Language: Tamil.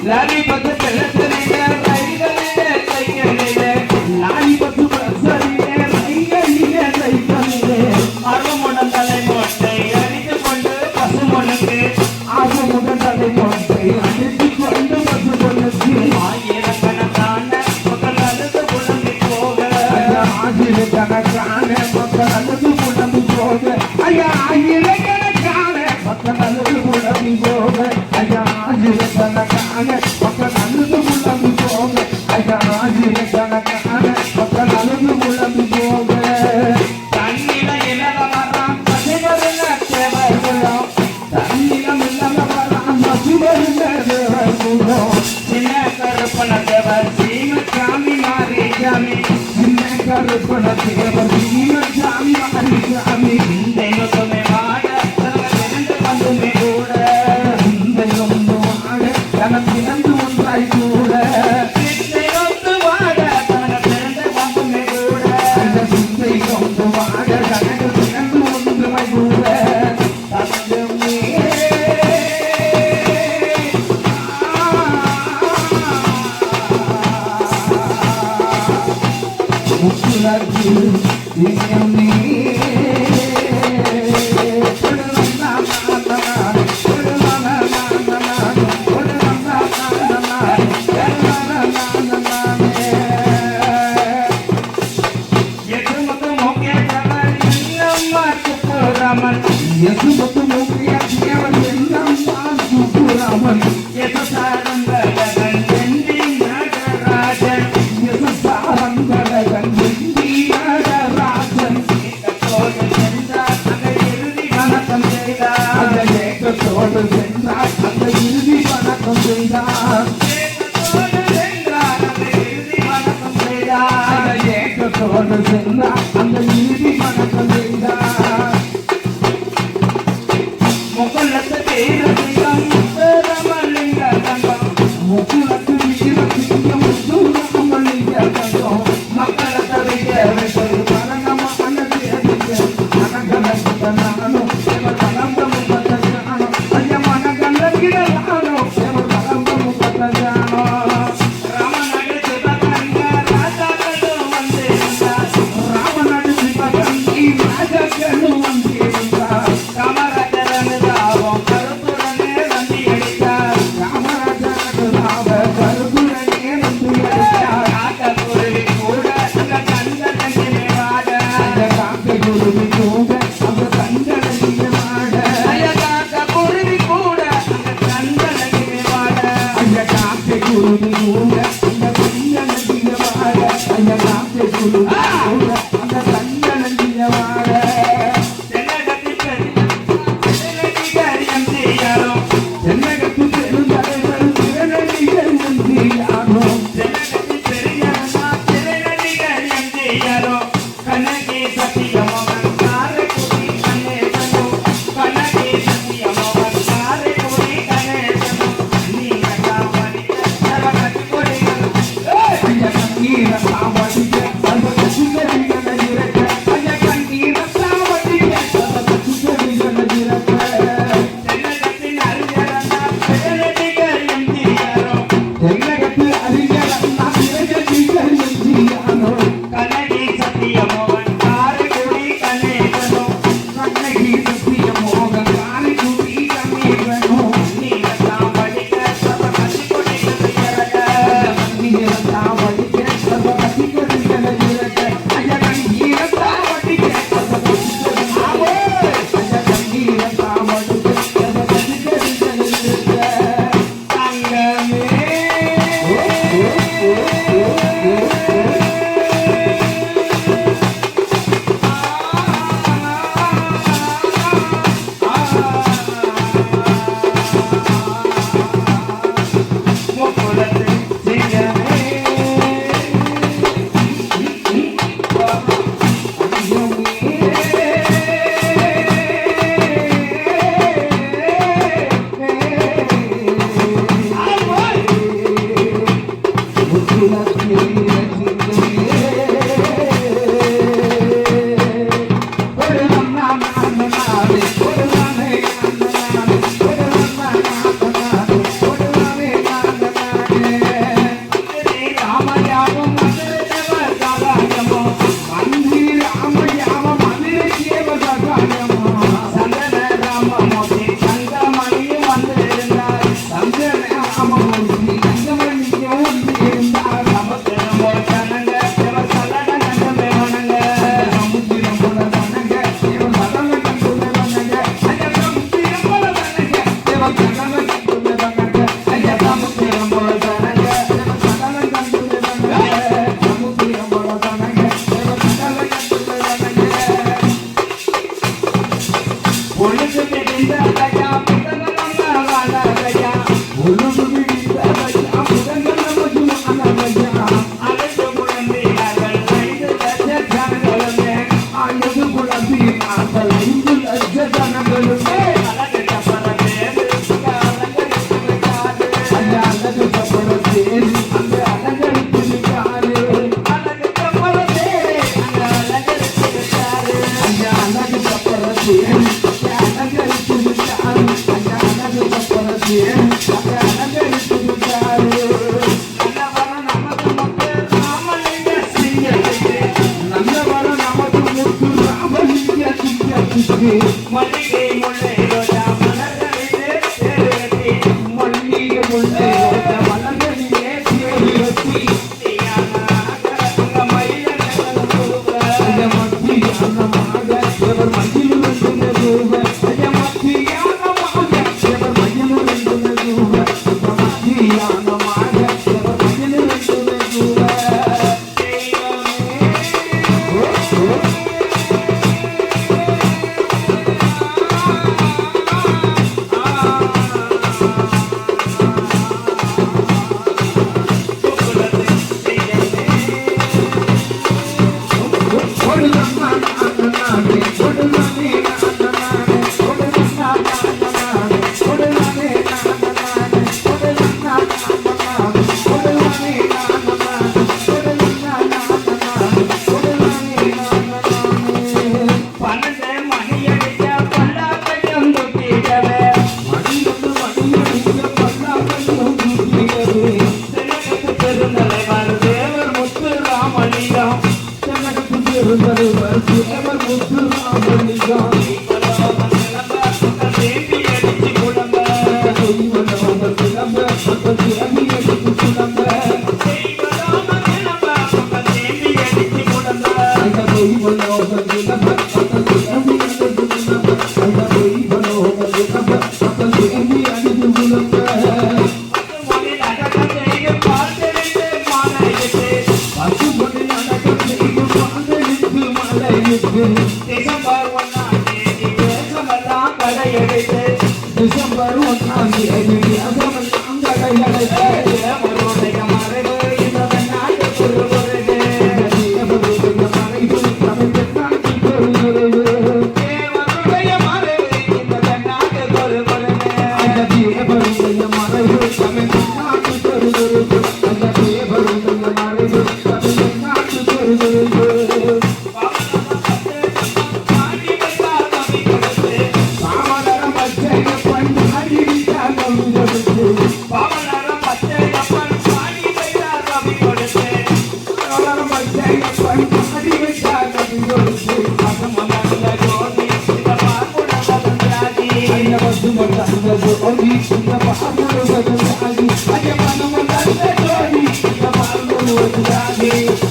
லாரி பத்து பெலசரிலே ரைகளிலே கைகளிலே லாரி பத்து பெலசரிலே ரைகளிலே கைகளிலே அருமுடன் தலை மொட்டை அடித்து கொண்டு பசுமொனுக்கு ஆர்வமுடன் தலை மொட்டை அடித்து கொண்டு பசுமொனுக்கு ஆயிரக்கணக்கான மக்கள் அழுது புலம்பி போக ஆயிரக்கணக்கான மக்கள் அழுது புலம்பி போக ஐயா ஆயிரக்கணக்கான மக்கள் அழுது புலம்பி போக ஐயா ஆயிரக்கணக்கான மக்கள் அழுது புலம்பி போக ஐயா ஆயிரக்கணக்கான மக்கள் அழுது புலம்பி போக தன்னில இளவராம் பசிவருள்ள தேவர்களும் தன்னிலம் இளவராம் பசிவருள்ள தேவர்களும் சின்ன கருப்பண தேவர் சீமசாமி மாறி சாமி சின்ன கருப்பண தேவர் சீமசாமி மாறி சாமி தெய்வமே வாட திறந்து வந்துமே கூட தெய்வம் வாட தனக்கு இறந்து ஒன்றாய் கூட தெய்வம் வாட தனக்கு திறந்து வந்துமே கூட அந்த தெய்வம் வாட தனக்கு திறந்து ஒன்றாய் கூட அந்த இறுதி வணக்கம் செய்தார் முகலத்து தீரசிங்கம் முத்துராமலிங்க தங்கம் முகுலத்து வீரசிங்கம் முத்துராமலிங்க தங்கம் மக்களத்தை விஜயத்தை பரங்கம அனதி அதிக மனகலத்த நானும் தேவர் பரம்ப முகத்த ஜானோ ஐய மனகல கிடலானோ தேவர் பரம்ப முகத்த ஜானோ ராமனக சிவகங்க ராஜாக்கள் வந்து ராமன மல்லிகை முல்லை ரோஜா மலர்களிலே தேடி மல்லிகை முல்லை ரோஜா மலர்களிலே தேடி வச்சி டிசம்பர் 1ஆம் தேதி Thank you.